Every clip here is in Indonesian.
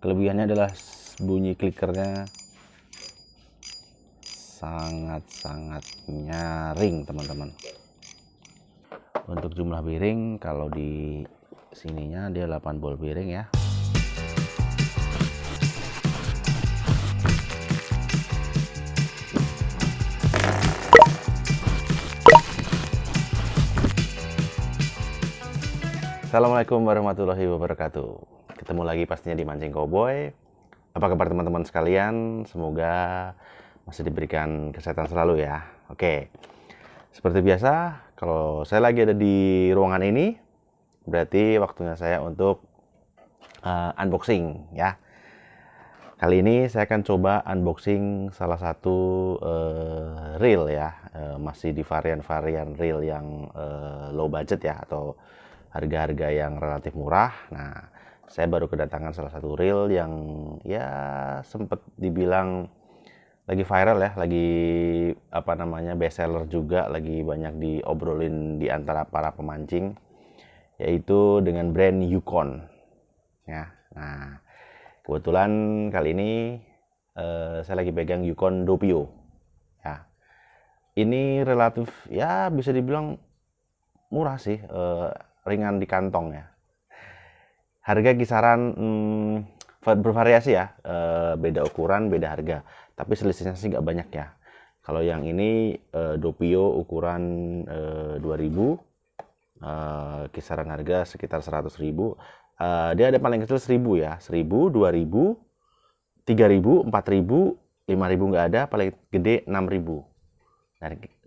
Kelebihannya adalah bunyi klikernya sangat-sangat nyaring teman-teman. Untuk jumlah bearing, kalau di sininya dia 8 ball bearing ya. Assalamualaikum warahmatullahi wabarakatuh. Ketemu lagi pastinya di Mancing Cowboy. Apa kabar teman-teman sekalian? Semoga masih diberikan kesehatan selalu ya. Oke, seperti biasa, kalau saya lagi ada di ruangan ini, berarti waktunya saya untuk unboxing ya. Kali ini saya akan coba unboxing salah satu reel ya. Masih di varian-varian reel yang low budget ya, atau harga-harga yang relatif murah. Nah, saya baru kedatangan salah satu reel yang ya sempat dibilang lagi viral ya, lagi best seller juga, lagi banyak diobrolin di antara para pemancing, yaitu dengan brand Yukon ya. Nah, kebetulan kali ini saya lagi pegang Yukon Doppio ya. Ini relatif ya bisa dibilang murah sih, ringan di kantong ya. Harga kisaran bervariasi ya, beda ukuran, beda harga, tapi selisihnya sih nggak banyak ya. Kalau yang ini Doppio ukuran 2000, kisaran harga sekitar 100.000. Dia ada paling kecil 1000 ya, 1000, 2000, 3000, 4000, 5000 nggak ada, paling gede 6000.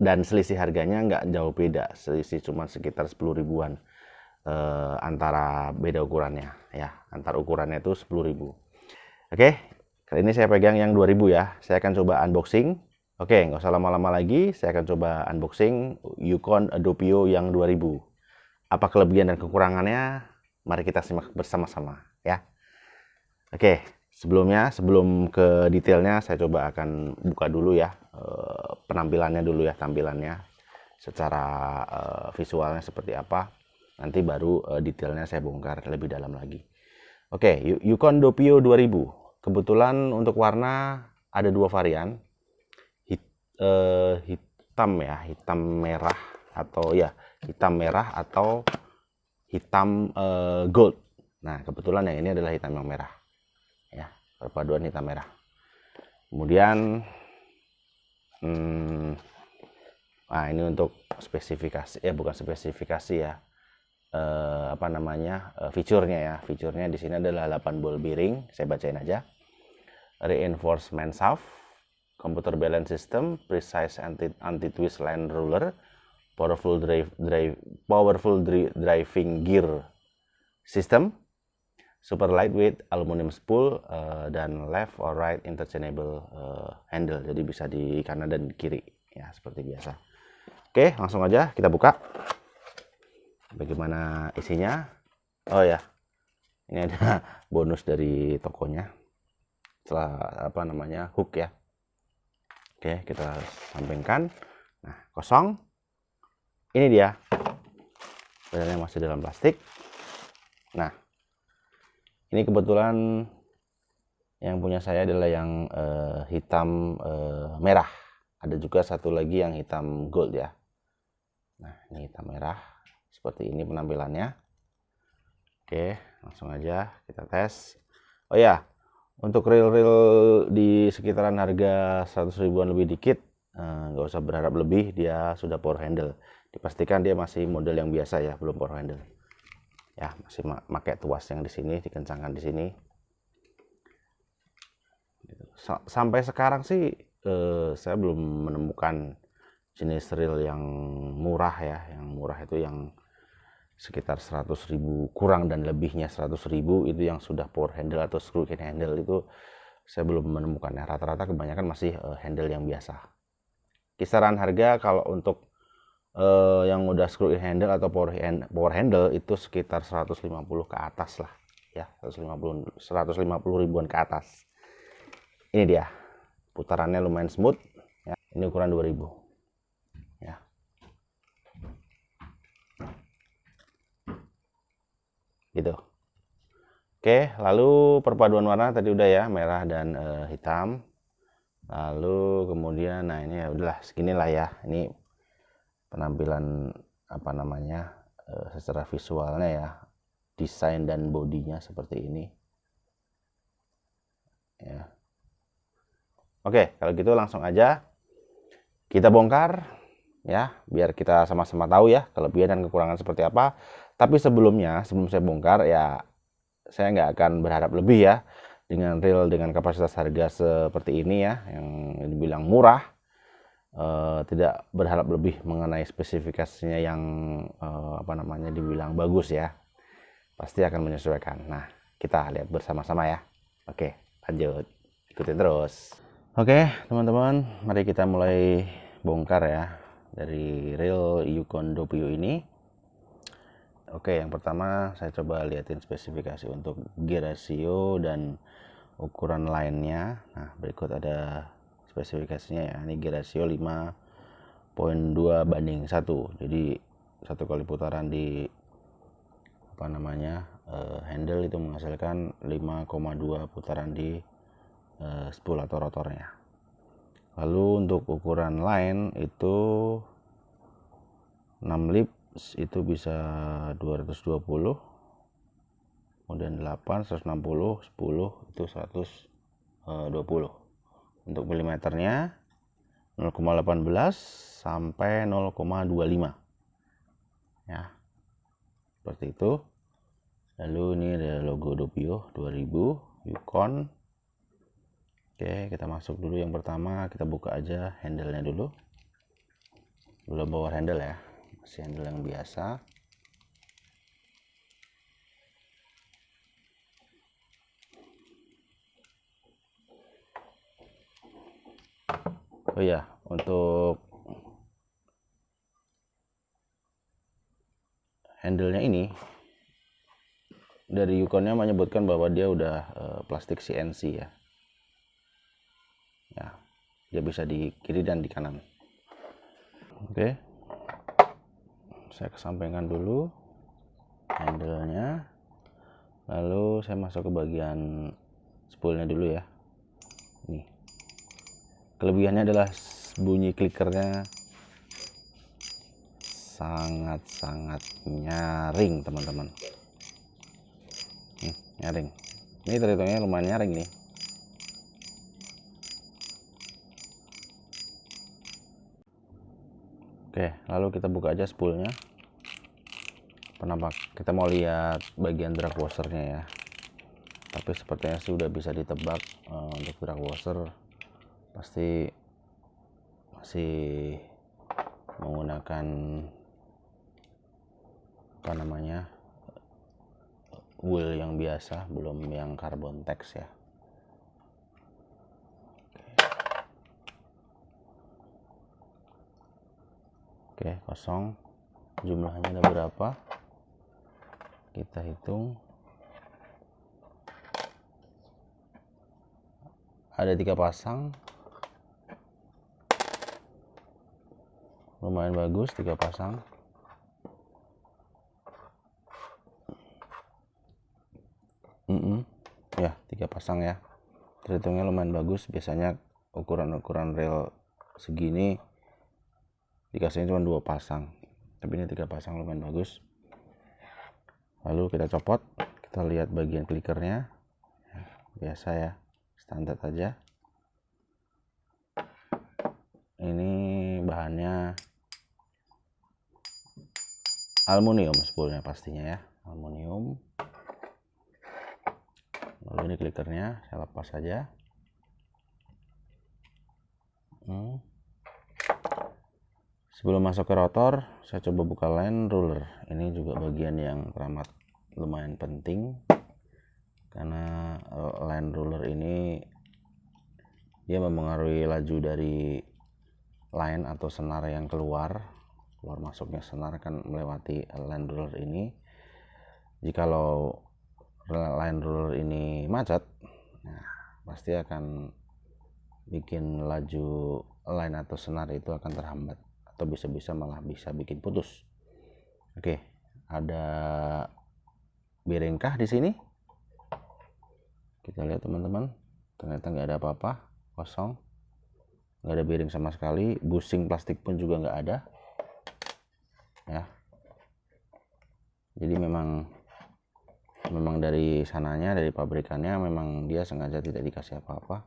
Dan selisih harganya nggak jauh beda, selisih cuma sekitar 10 ribuan. Antara beda ukurannya ya, antar ukurannya itu 10.000. Oke, kali ini saya pegang yang 2000 ya. Saya akan coba unboxing. Oke, nggak usah lama-lama lagi, saya akan coba unboxing Yukon Doppio yang 2000. Apa kelebihan dan kekurangannya? Mari kita simak bersama-sama ya. Oke, sebelum ke detailnya, saya coba akan buka dulu ya penampilannya dulu ya, tampilannya secara visualnya seperti apa. Nanti baru detailnya saya bongkar lebih dalam lagi. Oke, Yukon Doppio 2000. Kebetulan untuk warna ada dua varian. Hitam ya, hitam merah atau ya, hitam merah atau hitam gold. Nah, kebetulan yang ini adalah hitam yang merah. Ya, perpaduan hitam merah. Kemudian nah ini untuk spesifikasi ya, bukan spesifikasi ya. Fiturnya ya. Fiturnya di sini adalah 8 ball bearing, saya bacain aja. Reinforcement shaft, computer balance system, precise anti-twist line ruler, powerful driving gear system, super lightweight aluminum spool, dan left or right interchangeable handle. Jadi bisa di kanan dan kiri ya, seperti biasa. Oke, langsung aja kita buka. Bagaimana isinya? Oh ya, ini ada bonus dari tokonya setelah hook ya. Oke, kita sampingkan. Nah, kosong. Ini dia, sebenarnya masih dalam plastik. Nah, ini kebetulan yang punya saya adalah yang hitam merah. Ada juga satu lagi yang hitam gold ya. Nah, ini hitam merah. Seperti ini penampilannya. Oke, langsung aja kita tes. Oh ya, untuk reel-reel di sekitaran harga 100 ribuan lebih dikit, nggak usah berharap lebih, dia sudah power handle. Dipastikan dia masih model yang biasa ya, belum power handle. Ya, masih pakai tuas yang di sini, dikencangkan di sini. Sampai sekarang sih saya belum menemukan jenis reel yang murah ya. Yang murah itu yang sekitar 100.000 kurang dan lebihnya 100.000 itu yang sudah power handle atau screw in handle, itu saya belum menemukannya. Rata-rata kebanyakan masih handle yang biasa. Kisaran harga kalau untuk yang udah screw in handle atau power handle itu sekitar 150 ke atas lah ya, 150 ribuan ke atas. Ini dia, putarannya lumayan smooth ya. Ini ukuran 2000 ya. Gitu. Oke, lalu perpaduan warna tadi udah ya, merah dan hitam. Lalu kemudian, nah ini ya udahlah seginilah ya. Ini penampilan apa namanya secara visualnya ya, desain dan bodinya seperti ini. Ya. Oke, kalau gitu langsung aja kita bongkar ya, biar kita sama-sama tahu ya kelebihan dan kekurangan seperti apa. Tapi sebelum saya bongkar ya, saya nggak akan berharap lebih ya dengan reel dengan kapasitas harga seperti ini ya, yang dibilang murah. Tidak berharap lebih mengenai spesifikasinya yang apa namanya dibilang bagus ya. Pasti akan menyesuaikan. Nah, kita lihat bersama-sama ya. Oke, lanjut. Ikutin terus. Oke, teman-teman, mari kita mulai bongkar ya dari reel Yukon Doppio ini. Oke, yang pertama saya coba liatin spesifikasi untuk gear ratio dan ukuran lainnya. Nah, berikut ada spesifikasinya ya. Ini gear ratio 5.2:1. Jadi satu kali putaran di apa namanya handle itu menghasilkan 5,2 putaran di spool atau rotornya. Lalu untuk ukuran line itu 6 lips itu bisa 220, kemudian 8 160, 10 itu 120. Untuk milimeternya 0,18 sampai 0,25 ya, seperti itu. Lalu ini ada logo Doppio 2000 Yukon. Oke, kita masuk dulu. Yang pertama kita buka aja handle-nya dulu, belum power handle ya, masih handle yang biasa. Oh ya, untuk handle-nya ini dari Yukonnya menyebutkan bahwa dia udah plastik CNC ya. Ya, dia bisa di kiri dan di kanan. Oke, saya kesampingkan dulu handle-nya, lalu saya masuk ke bagian spoolnya dulu ya. Nih, kelebihannya adalah bunyi klikernya sangat-sangat nyaring teman-teman. Nyaring, ini terhitungnya lumayan nyaring nih. Oke, lalu kita buka aja spoolnya. Penampak kita mau lihat bagian drag washernya ya, tapi sepertinya sih udah bisa ditebak. Untuk drag washer pasti masih menggunakan apa namanya wheel yang biasa, belum yang carbon tex ya. Oke, kosong. Jumlahnya ada berapa? Kita hitung. Ada 3 pasang. Lumayan bagus 3 pasang. Ya, 3 pasang ya. Terhitungnya lumayan bagus. Biasanya ukuran-ukuran reel segini dikasihnya cuma 2 pasang, tapi ini 3 pasang, lumayan bagus. Lalu kita copot, kita lihat bagian klikernya ya, biasa ya, standar aja. Ini bahannya aluminium spoolnya pastinya ya, aluminium. Lalu ini klikernya saya lepas saja. Sebelum masuk ke rotor, saya coba buka line ruler. Ini juga bagian yang teramat lumayan penting, karena line ruler ini dia mempengaruhi laju dari line atau senar yang keluar masuknya senar kan melewati line ruler ini. Jikalau line ruler ini macet, nah pasti akan bikin laju line atau senar itu akan terhambat, atau bisa-bisa malah bisa bikin putus. Oke, ada bearing kah di sini? Kita lihat teman-teman, ternyata nggak ada apa-apa, kosong, nggak ada bearing sama sekali, bushing plastik pun juga nggak ada ya. Jadi memang dari sananya, dari pabrikannya, memang dia sengaja tidak dikasih apa-apa.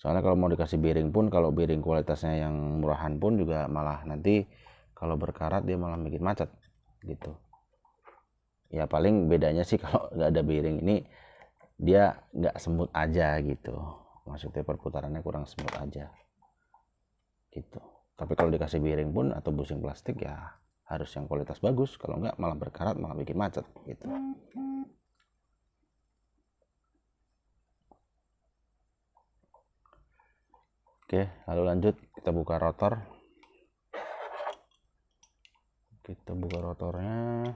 Soalnya kalau mau dikasih bearing pun, kalau bearing kualitasnya yang murahan pun juga malah nanti kalau berkarat dia malah bikin macet gitu ya. Paling bedanya sih kalau nggak ada bearing ini dia nggak semut aja gitu, maksudnya perputarannya kurang semut aja gitu. Tapi kalau dikasih bearing pun atau bushing plastik ya harus yang kualitas bagus, kalau nggak malah berkarat, malah bikin macet gitu. Oke, lalu lanjut kita buka rotor. Kita buka rotornya.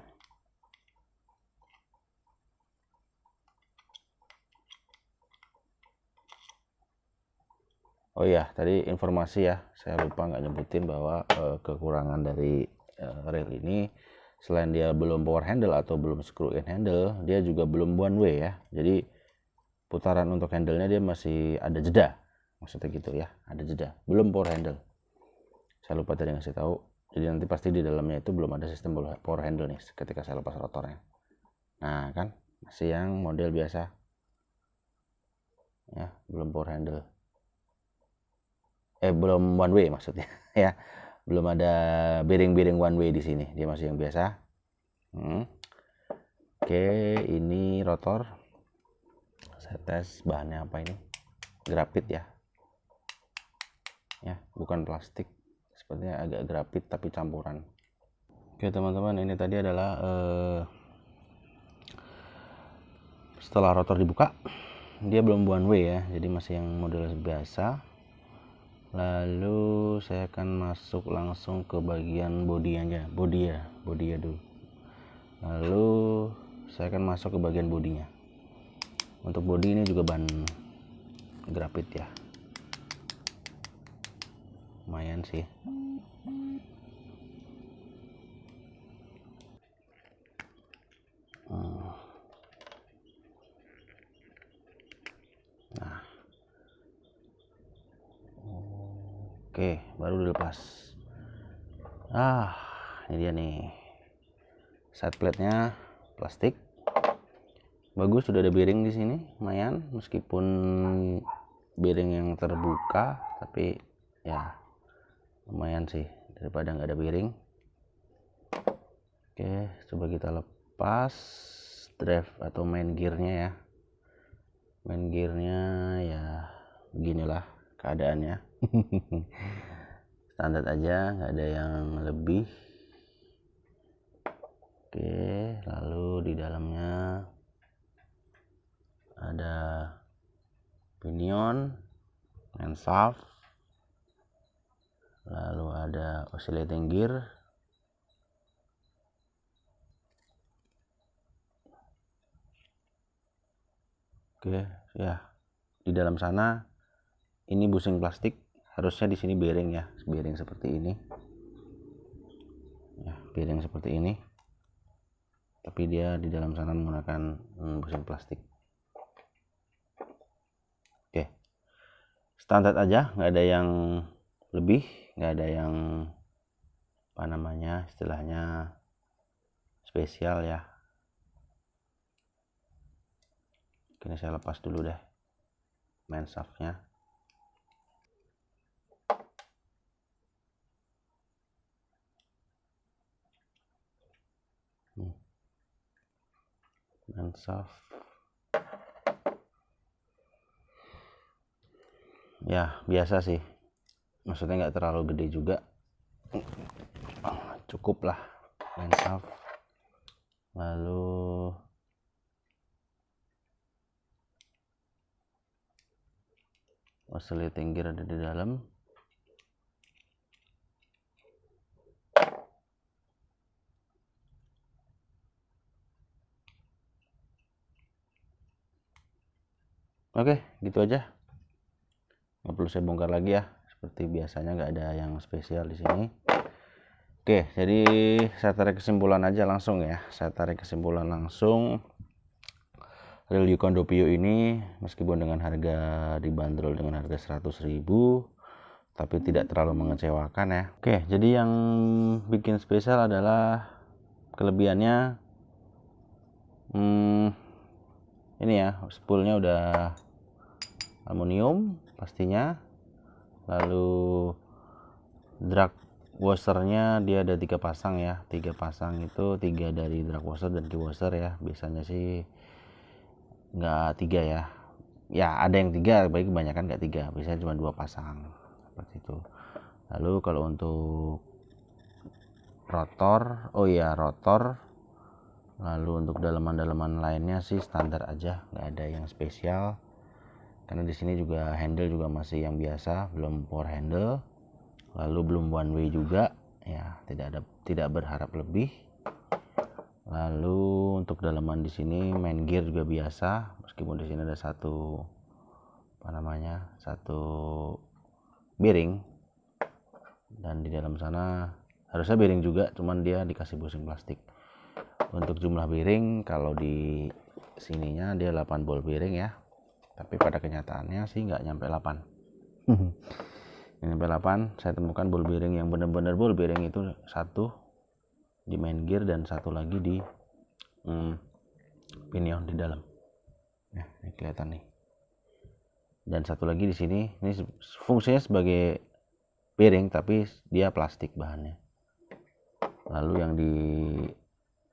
Oh iya, tadi informasi ya, saya lupa nggak nyebutin bahwa kekurangan dari rail ini, selain dia belum power handle atau belum screw in handle, dia juga belum one way ya. Jadi putaran untuk handle-nya dia masih ada jeda, maksudnya gitu ya, ada jeda, belum power handle. Saya lupa tadi ngasih tahu. Jadi nanti pasti di dalamnya itu belum ada sistem power handle nih ketika saya lepas rotornya. Nah kan, masih yang model biasa ya, belum power handle. Belum one way maksudnya ya, belum ada bearing one way di sini, dia masih yang biasa. Oke, ini rotor, saya tes bahannya apa ini, grafit ya, bukan plastik, sepertinya agak grafit tapi campuran. Oke teman-teman, ini tadi adalah setelah rotor dibuka, dia belum one way ya, jadi masih yang model biasa. Lalu saya akan masuk langsung ke bagian bodinya, bodi ya dulu. Lalu saya akan masuk ke bagian bodinya. Untuk bodi ini juga ban grafit ya, lumayan sih. Nah, oke, baru dilepas. Ini dia nih, side plate-nya plastik, bagus, sudah ada bearing di sini, lumayan, meskipun bearing yang terbuka, tapi ya lumayan sih daripada nggak ada bearing. Oke, coba kita lepas drive atau main gearnya ya. Main gearnya ya beginilah keadaannya. Standar aja, nggak ada yang lebih. Oke, lalu di dalamnya ada pinion, main shaft, lalu ada oscillating gear, oke ya. Di dalam sana ini bushing plastik, harusnya di sini bearing ya, bearing seperti ini ya, bearing seperti ini, tapi dia di dalam sana menggunakan bushing plastik. Oke, standar aja, nggak ada yang lebih, nggak ada yang apa namanya istilahnya spesial ya. Ini saya lepas dulu deh main shaftnya. Main shaft ya biasa sih, maksudnya nggak terlalu gede juga, cukup lah main shaft. Lalu oscillating gear ada di dalam. Oke, gitu aja, nggak perlu saya bongkar lagi ya, seperti biasanya nggak ada yang spesial di sini. Oke, jadi saya tarik kesimpulan aja langsung ya, saya tarik kesimpulan langsung. reel Yukon Doppio ini meskipun dengan harga dibanderol dengan harga 100.000 tapi tidak terlalu mengecewakan ya. Oke, jadi yang bikin spesial adalah kelebihannya ini ya, spoolnya udah aluminium pastinya. Lalu drag washernya dia ada 3 pasang ya, 3 pasang itu 3 dari drag washer dan key washer ya. Biasanya sih nggak 3 ya, ya ada yang 3 baik, kebanyakan nggak 3, biasanya cuma 2 pasang seperti itu. Lalu kalau untuk rotor, oh iya rotor, lalu untuk daleman-daleman lainnya sih standar aja, nggak ada yang spesial karena di sini juga handle juga masih yang biasa, belum power handle, lalu belum one way juga ya, tidak berharap lebih. Lalu untuk dalaman di sini main gear juga biasa, meskipun di sini ada satu bearing dan di dalam sana harusnya bearing juga, cuman dia dikasih bushing plastik. Untuk jumlah bearing kalau di sininya dia 8 ball bearing ya, tapi pada kenyataannya sih nggak nyampe 8. Nyampe 8 saya temukan ball bearing yang benar-benar ball bearing itu satu di main gear dan satu lagi di pinion di dalam. Nah, ini kelihatan nih. Dan satu lagi di sini, ini fungsinya sebagai bearing tapi dia plastik bahannya. Lalu yang di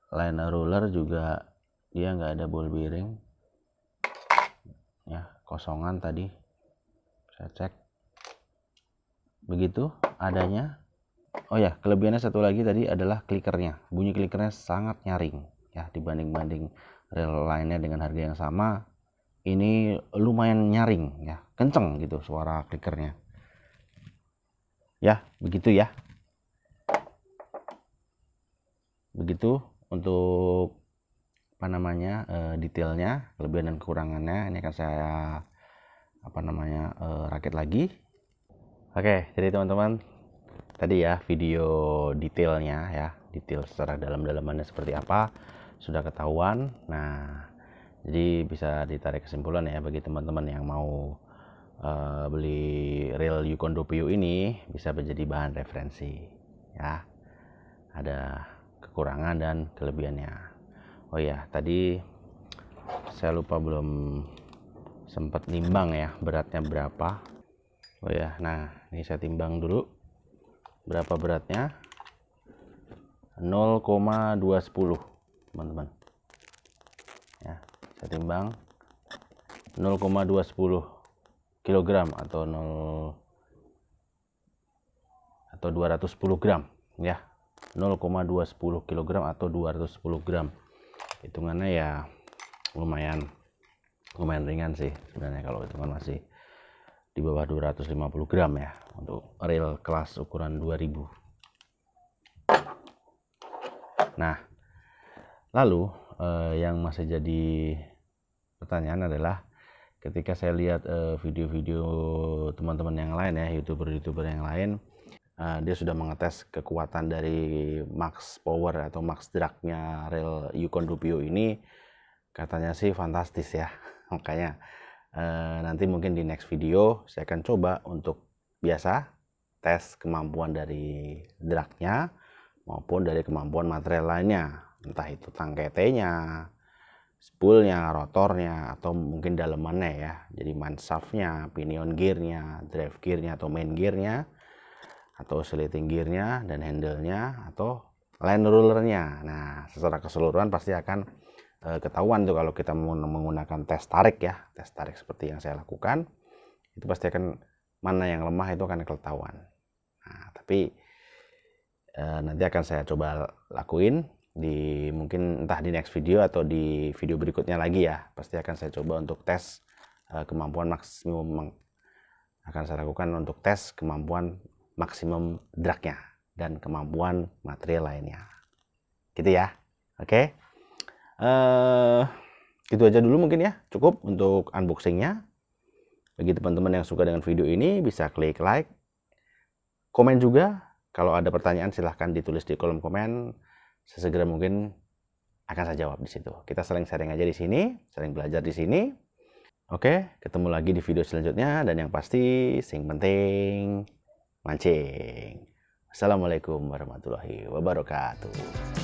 line roller juga dia nggak ada ball bearing. Ya, kosongan tadi. Saya cek. Begitu adanya. Oh ya, kelebihannya satu lagi tadi adalah klikernya. Bunyi klikernya sangat nyaring ya, dibanding reel lainnya dengan harga yang sama. Ini lumayan nyaring ya, kenceng gitu suara klikernya. Ya, begitu ya. Begitu untuk detailnya, kelebihan dan kekurangannya. Ini akan saya rakit lagi. Oke, jadi teman-teman, tadi ya video detailnya ya, detail secara dalam-dalamannya seperti apa sudah ketahuan. Nah, jadi bisa ditarik kesimpulan ya bagi teman-teman yang mau beli reel Yukon Doppio ini, bisa menjadi bahan referensi ya. Ada kekurangan dan kelebihannya. Oh ya, tadi saya lupa belum sempat nimbang ya beratnya berapa. Oh ya, nah ini saya timbang dulu. Berapa beratnya? 0,210 teman-teman ya, saya timbang 0,210 kg atau 210 gram ya, 0,210 kg atau 210 gram. Hitungannya ya lumayan ringan sih sebenarnya, kalau hitungan masih di bawah 250 gram ya untuk reel kelas ukuran 2000. Nah, lalu yang masih jadi pertanyaan adalah ketika saya lihat video-video teman-teman yang lain ya, youtuber yang lain, dia sudah mengetes kekuatan dari max power atau max dragnya reel Yukon Doppio ini, katanya sih fantastis ya. Makanya nanti mungkin di next video saya akan coba untuk biasa tes kemampuan dari dragnya maupun dari kemampuan material lainnya, entah itu tangkai T-nya, spoolnya, rotornya, atau mungkin dalemannya ya, jadi manshaftnya, pinion gearnya, drive gearnya atau main gearnya, atau oscillating gearnya dan handle-nya, atau line rollernya. Nah, secara keseluruhan pasti akan ketahuan tuh kalau kita menggunakan tes tarik ya, tes tarik seperti yang saya lakukan, itu pasti akan mana yang lemah itu akan ketahuan. Nah, tapi nanti akan saya coba lakuin di mungkin entah di next video atau di video berikutnya lagi ya. Pasti akan saya coba untuk tes kemampuan maksimum, akan saya lakukan untuk tes kemampuan maksimum dragnya dan kemampuan material lainnya. Gitu ya. Oke. Gitu aja dulu mungkin ya, cukup untuk unboxingnya. Bagi teman-teman yang suka dengan video ini bisa klik like, komen juga. Kalau ada pertanyaan silahkan ditulis di kolom komen, sesegera mungkin akan saya jawab di situ. Kita sering sharing aja di sini, sering belajar di sini. Oke, ketemu lagi di video selanjutnya, dan yang pasti sing penting mancing. Assalamualaikum warahmatullahi wabarakatuh.